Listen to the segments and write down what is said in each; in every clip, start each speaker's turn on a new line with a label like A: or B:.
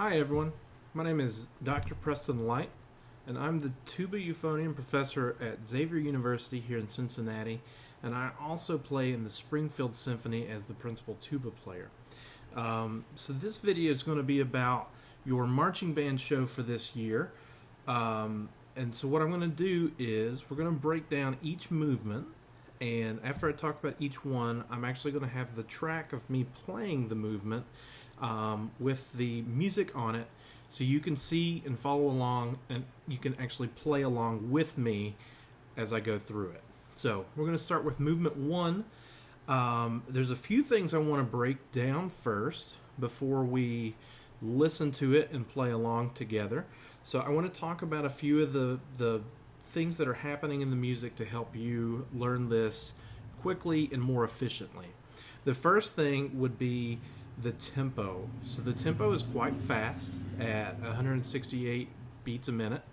A: Hi everyone, my name is Dr. Preston Light, and I'm the tuba euphonium professor at Xavier University here in Cincinnati, and I also play in the Springfield Symphony as the principal tuba player. So this video is going to be about your marching band show for this year, and so what I'm going to do is we're going to break down each movement, and after I talk about each one, I'm actually going to have the track of me playing the movement with the music on it, so you can see and follow along, and you can actually play along with me as I go through it. So we're going to start with movement 1. There's a few things I want to break down first before we listen to it and play along together. So I want to talk about a few of the things that are happening in the music to help you learn this quickly and more efficiently. The first thing would be the tempo. So the tempo is quite fast at 168 beats a minute,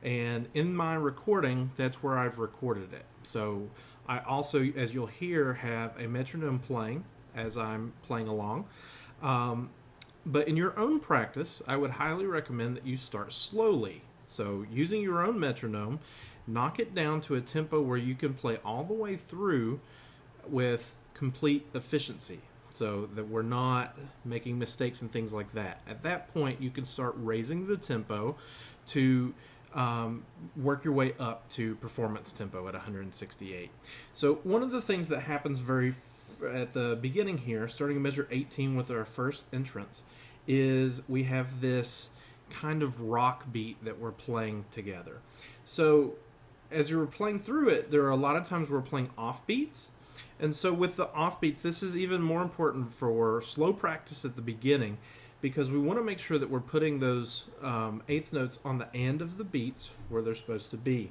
A: and in my recording that's where I've recorded it. So I also, as you'll hear, have a metronome playing as I'm playing along, but in your own practice I would highly recommend that you start slowly. So using your own metronome, knock it down to a tempo where you can play all the way through with complete efficiency, so that we're not making mistakes and things like that. At that point, you can start raising the tempo to work your way up to performance tempo at 168. So one of the things that happens at the beginning here, starting in measure 18 with our first entrance, is we have this kind of rock beat that we're playing together. So as you're playing through it, there are a lot of times we're playing off beats. And so with the offbeats, this is even more important for slow practice at the beginning, because we want to make sure that we're putting those eighth notes on the end of the beats where they're supposed to be.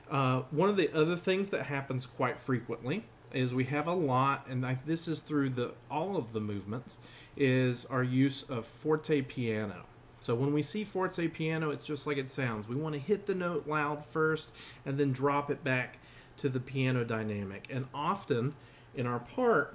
A: One of the other things that happens quite frequently is we have a lot, and this is through all of the movements, is our use of forte piano. So when we see forte piano, it's just like it sounds. We want to hit the note loud first and then drop it back to the piano dynamic, and often in our part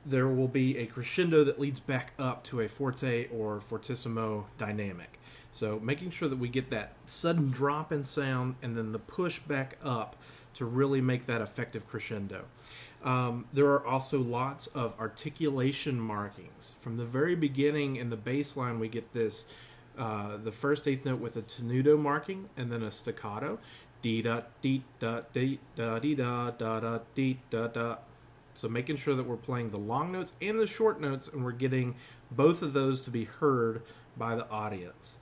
A: there will be a crescendo that leads back up to a forte or fortissimo dynamic. So making sure that we get that sudden drop in sound and then the push back up to really make that effective crescendo. There are also lots of articulation markings. From the very beginning in the bass line, we get this the first eighth note with a tenuto marking and then a staccato. Dee da dee da dee da dee da da da dee da da. So making sure that we're playing the long notes and the short notes, and we're getting both of those to be heard by the audience.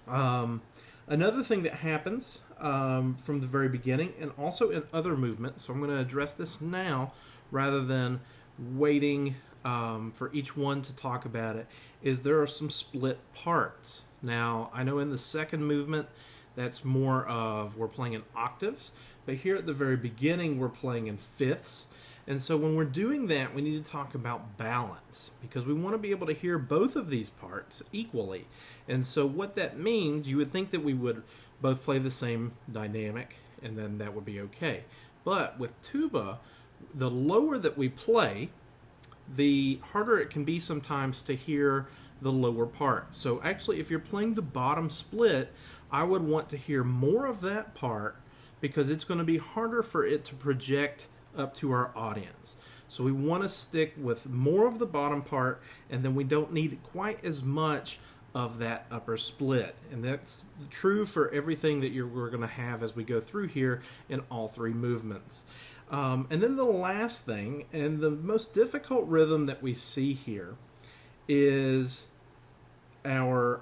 A: Another thing that happens from the very beginning, and also in other movements, so I'm going to address this now rather than waiting for each one to talk about it, is there are some split parts. Now, I know in the second movement that's more of we're playing in octaves, but here at the very beginning we're playing in fifths. And so when we're doing that, we need to talk about balance, because we want to be able to hear both of these parts equally. And so what that means, you would think that we would both play the same dynamic and then that would be okay. But with tuba, the lower that we play, the harder it can be sometimes to hear the lower part. So actually, if you're playing the bottom split, I would want to hear more of that part, because it's going to be harder for it to project up to our audience. So we want to stick with more of the bottom part, and then we don't need quite as much of that upper split. And that's true for everything that we're going to have as we go through here in all three movements. And then the last thing, and the most difficult rhythm that we see here, is our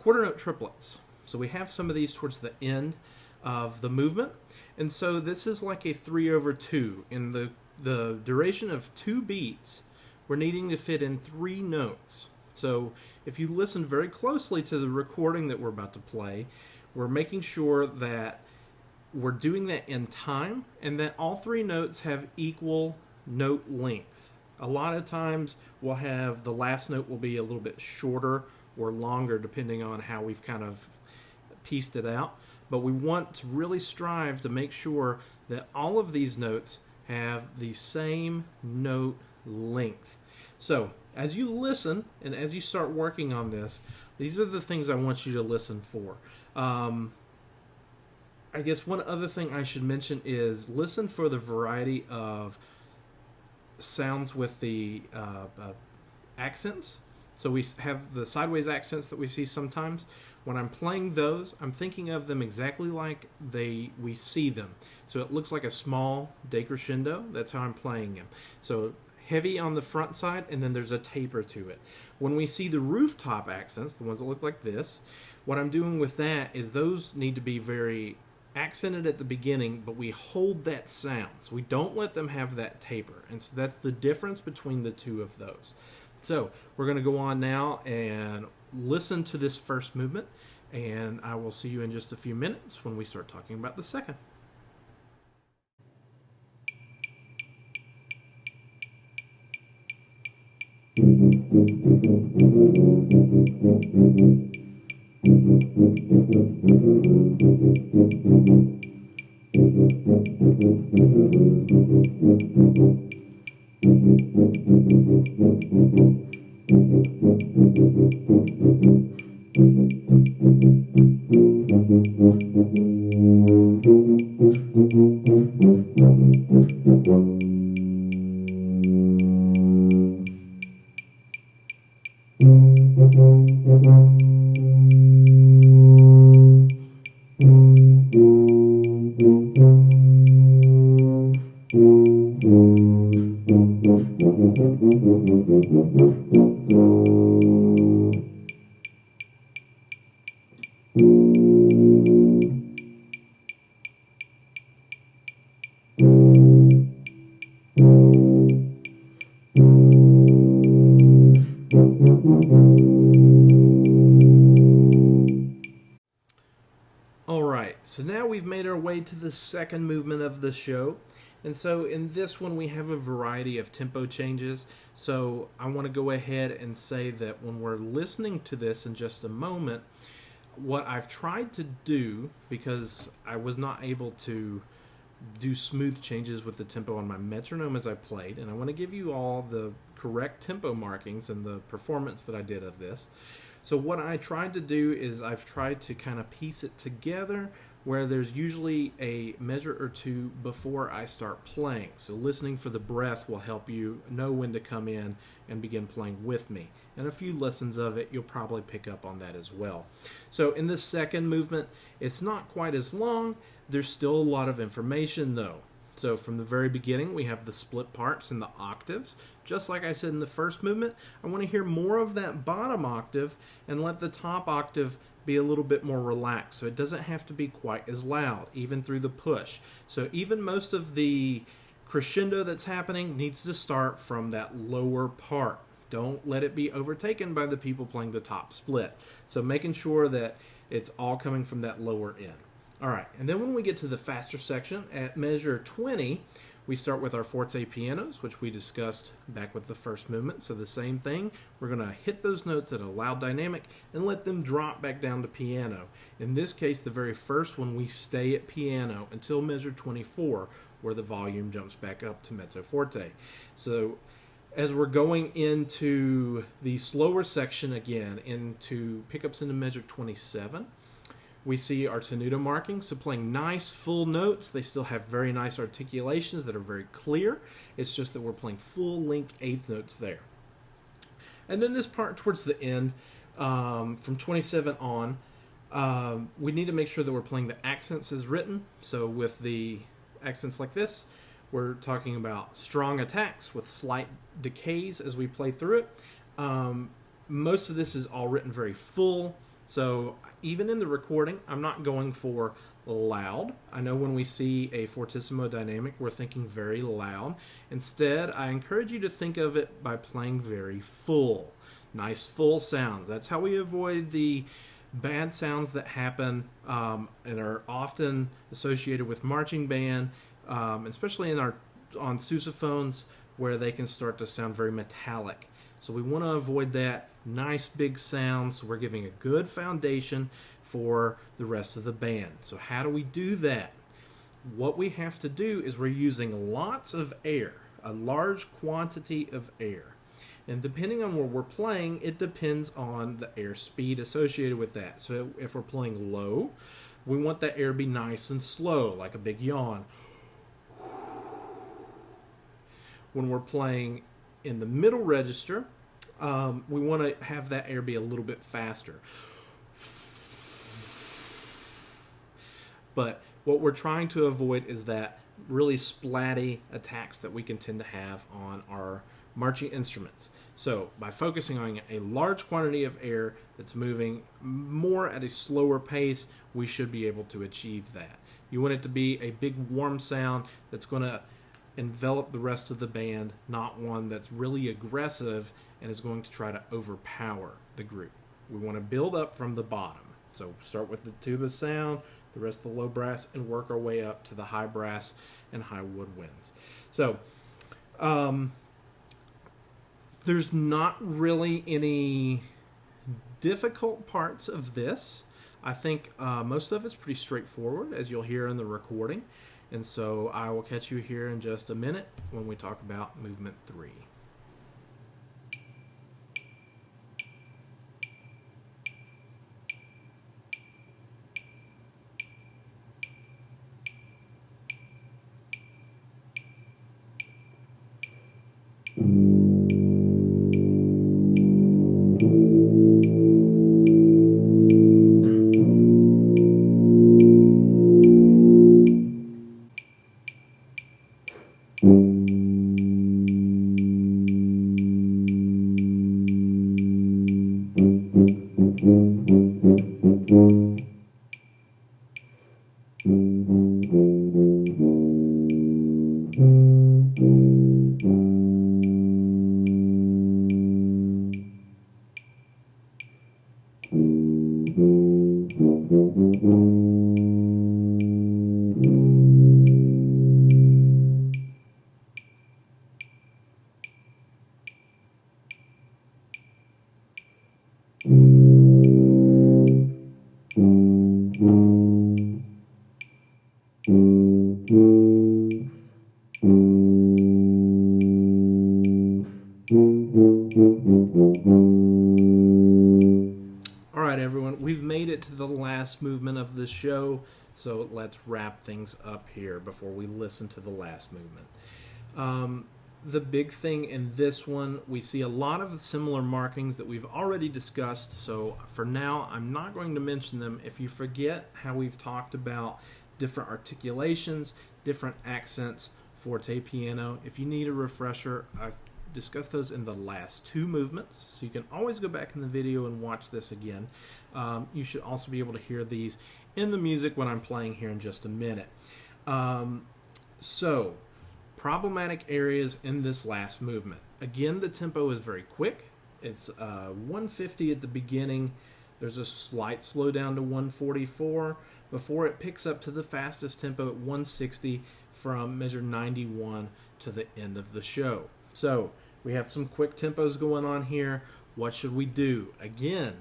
A: quarter note triplets. So we have some of these towards the end of the movement, and so this is like a 3/2. In the duration of 2 beats, we're needing to fit in 3 notes. So if you listen very closely to the recording that we're about to play, we're making sure that we're doing that in time, and that all 3 notes have equal note length. A lot of times we'll have the last note will be a little bit shorter or longer depending on how we've kind of pieced it out, but we want to really strive to make sure that all of these notes have the same note length. So as you listen and as you start working on this, these are the things I want you to listen for. I guess one other thing I should mention is listen for the variety of sounds with the accents. So we have the sideways accents that we see sometimes. When I'm playing those, I'm thinking of them exactly like we see them. So it looks like a small decrescendo. That's how I'm playing them. So heavy on the front side, and then there's a taper to it. When we see the rooftop accents, the ones that look like this, what I'm doing with that is those need to be very accented at the beginning, but we hold that sound. So we don't let them have that taper. And so that's the difference between the two of those. So we're going to go on now and listen to this first movement, and I will see you in just a few minutes when we start talking about the second. Alright, so now we've made our way to the second movement of the show. And so in this one we have a variety of tempo changes. So I want to go ahead and say that when we're listening to this in just a moment, what I've tried to do, because I was not able to do smooth changes with the tempo on my metronome as I played, and I want to give you all the correct tempo markings and the performance that I did of this. So what I tried to do is I've tried to kind of piece it together where there's usually a measure or two before I start playing. So listening for the breath will help you know when to come in and begin playing with me. And a few lessons of it, you'll probably pick up on that as well. So in this second movement, it's not quite as long. There's still a lot of information though. So from the very beginning, we have the split parts and the octaves. Just like I said in the first movement, I want to hear more of that bottom octave and let the top octave be a little bit more relaxed. So it doesn't have to be quite as loud, even through the push. So even most of the crescendo that's happening needs to start from that lower part. Don't let it be overtaken by the people playing the top split. So making sure that it's all coming from that lower end. All right, and then when we get to the faster section at measure 20, we start with our forte pianos, which we discussed back with the first movement. So the same thing, we're going to hit those notes at a loud dynamic and let them drop back down to piano. In this case, the very first one, we stay at piano until measure 24, where the volume jumps back up to mezzo forte. So as we're going into the slower section again, into pickups into measure 27, we see our tenuto markings, so playing nice full notes. They still have very nice articulations that are very clear. It's just that we're playing full length eighth notes there. And then this part towards the end, from 27 on, we need to make sure that we're playing the accents as written. So with the accents like this, we're talking about strong attacks with slight decays as we play through it. Most of this is all written very full. So even in the recording, I'm not going for loud. I know when we see a fortissimo dynamic, we're thinking very loud. Instead, I encourage you to think of it by playing very full. Nice full sounds. That's how we avoid the bad sounds that happen and are often associated with marching band, especially on sousaphones, where they can start to sound very metallic. So we want to avoid that. Nice big sounds, so we're giving a good foundation for the rest of the band. So how do we do that? What we have to do is we're using lots of air, a large quantity of air. And depending on where we're playing, it depends on the air speed associated with that. So if we're playing low, we want that air to be nice and slow, like a big yawn. When we're playing in the middle register, we want to have that air be a little bit faster. But what we're trying to avoid is that really splatty attacks that we can tend to have on our marching instruments. So by focusing on a large quantity of air that's moving more at a slower pace, we should be able to achieve that. You want it to be a big warm sound that's going to envelop the rest of the band, not one that's really aggressive and is going to try to overpower the group. We want to build up from the bottom. So start with the tuba sound, the rest of the low brass, and work our way up to the high brass and high woodwinds. So there's not really any difficult parts of this. I think most of it's pretty straightforward, as you'll hear in the recording. And so I will catch you here in just a minute when we talk about movement 3. All right, everyone, we've made it to the last movement of the show, so let's wrap things up here before we listen to the last movement. The big thing in this one, we see a lot of the similar markings that we've already discussed, so for now I'm not going to mention them. If you forget how we've talked about different articulations, different accents, forte, piano, if you need a refresher, I've discussed those in the last 2 movements, so you can always go back in the video and watch this again. You should also be able to hear these in the music when I'm playing here in just a minute. So, problematic areas in this last movement. Again, the tempo is very quick. It's 150 at the beginning. There's a slight slowdown to 144 before it picks up to the fastest tempo at 160 from measure 91 to the end of the show. So we have some quick tempos going on here. What should we do? Again,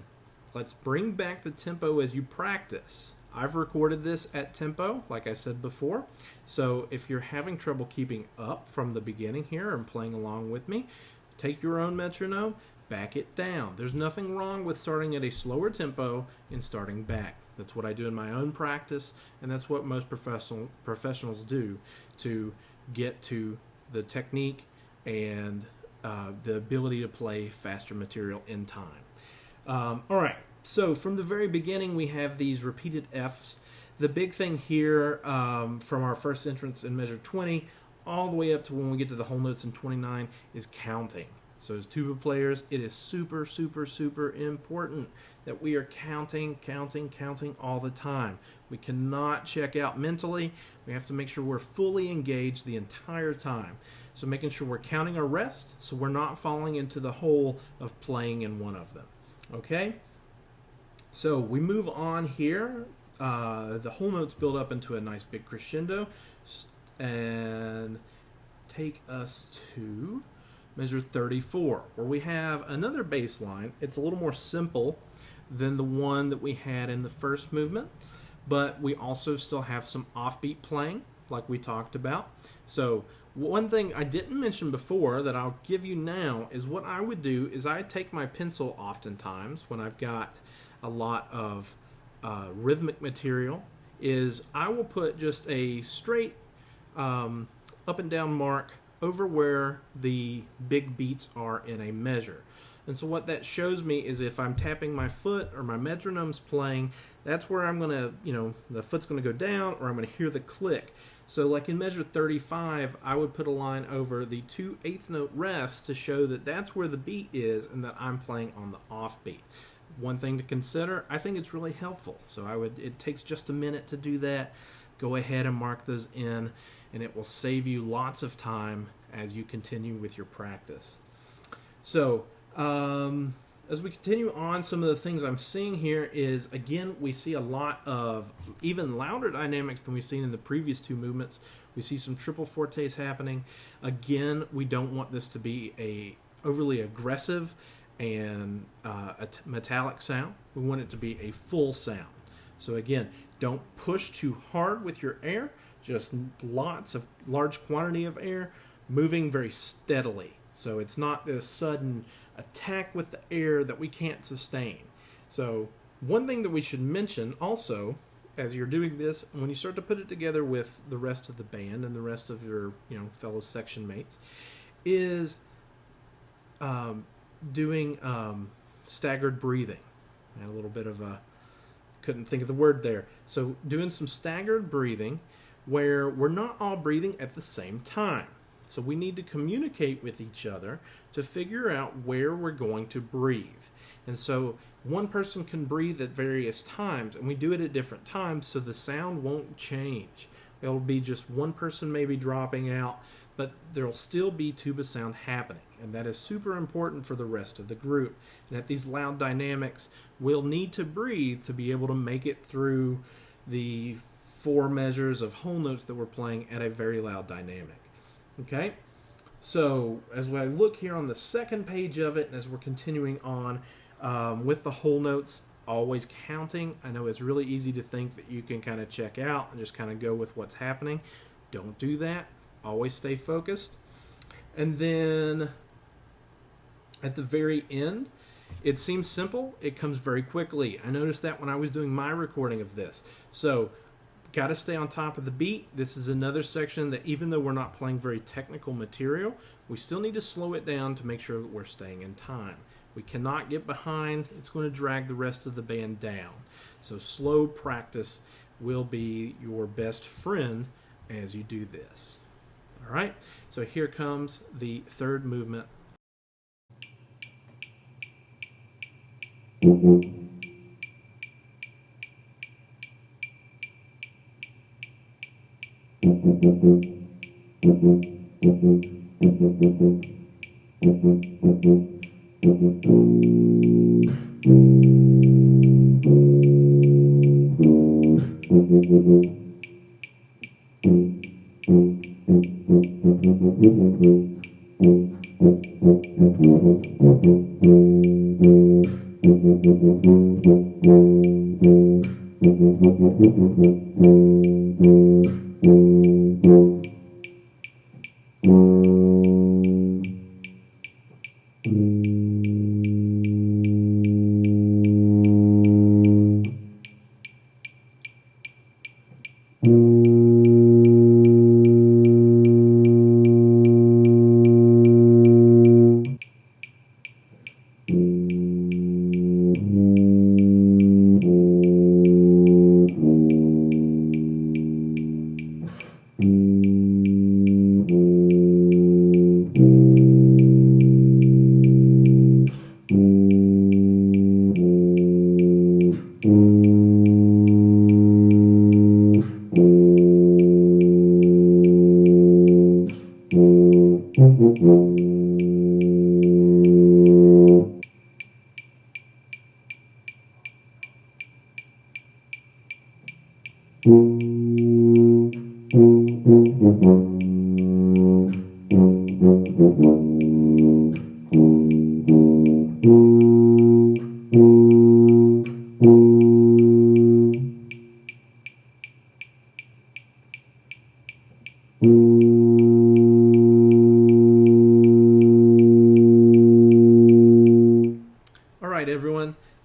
A: let's bring back the tempo as you practice. I've recorded this at tempo, like I said before. So if you're having trouble keeping up from the beginning here and playing along with me, take your own metronome, back it down. There's nothing wrong with starting at a slower tempo and starting back. That's what I do in my own practice, and that's what most professionals do to get to the technique and the ability to play faster material in time. All right, so from the very beginning we have these repeated Fs. The big thing here from our first entrance in measure 20 all the way up to when we get to the whole notes in 29 is counting. So as tuba players, it is super, super, super important that we are counting all the time. We cannot check out mentally. We have to make sure we're fully engaged the entire time. So making sure we're counting our rest so we're not falling into the hole of playing in one of them. Okay? So we move on here. The whole notes build up into a nice big crescendo and take us to measure 34, where we have another bass line. It's a little more simple than the one that we had in the first movement, but we also still have some offbeat playing, like we talked about. So one thing I didn't mention before that I'll give you now is what I would do is I take my pencil oftentimes when I've got a lot of rhythmic material, is I will put just a straight up and down mark over where the big beats are in a measure. And so what that shows me is if I'm tapping my foot or my metronome's playing, that's where I'm going to, the foot's going to go down or I'm going to hear the click. So like in measure 35, I would put a line over the 2 eighth note rests to show that that's where the beat is and that I'm playing on the off beat. One thing to consider, I think it's really helpful. So it takes just a minute to do that. Go ahead and mark those in, and it will save you lots of time as you continue with your practice. So as we continue on, some of the things I'm seeing here is, again, we see a lot of even louder dynamics than we've seen in the previous two movements. We see some triple fortes happening. Again, we don't want this to be a overly aggressive and a metallic sound. We want it to be a full sound. So again, don't push too hard with your air, just lots of large quantity of air moving very steadily. So it's not this sudden attack with the air that we can't sustain. So one thing that we should mention also as you're doing this, when you start to put it together with the rest of the band and the rest of your fellow section mates, is doing staggered breathing. I had a little bit of a couldn't think of the word there. So doing some staggered breathing where we're not all breathing at the same time. So we need to communicate with each other to figure out where we're going to breathe. And so one person can breathe at various times, and we do it at different times so the sound won't change. It'll be just one person maybe dropping out, but there'll still be tuba sound happening. And that is super important for the rest of the group. And at these loud dynamics, we'll need to breathe to be able to make it through the 4 measures of whole notes that we're playing at a very loud dynamic. Okay, so as I look here on the second page of it, and as we're continuing on with the whole notes, always counting. I know it's really easy to think that you can kind of check out and just kind of go with what's happening. Don't do that. Always stay focused. And then at the very end, it seems simple. It comes very quickly. I noticed that when I was doing my recording of this. So got to stay on top of the beat. This is another section that even though we're not playing very technical material, we still need to slow it down to make sure that we're staying in time. We cannot get behind. It's going to drag the rest of the band down. So slow practice will be your best friend as you do this. All right, so here comes the third movement.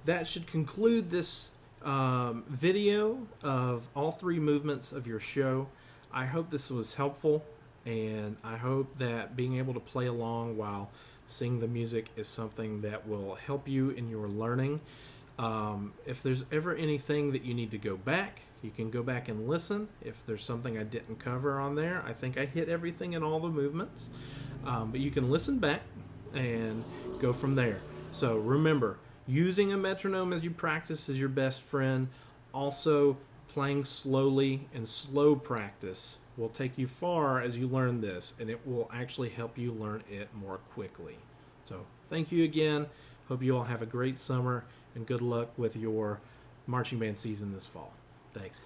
A: that should conclude this video of all three movements of your show. I hope this was helpful, and I hope that being able to play along while singing the music is something that will help you in your learning. If there's ever anything that you need to go back, you can go back and listen. If there's something I didn't cover on there, I think I hit everything in all the movements. But you can listen back and go from there. So remember, using a metronome as you practice is your best friend. Also, playing slowly and slow practice will take you far as you learn this, and it will actually help you learn it more quickly. So thank you again. Hope you all have a great summer, and good luck with your marching band season this fall. Thanks.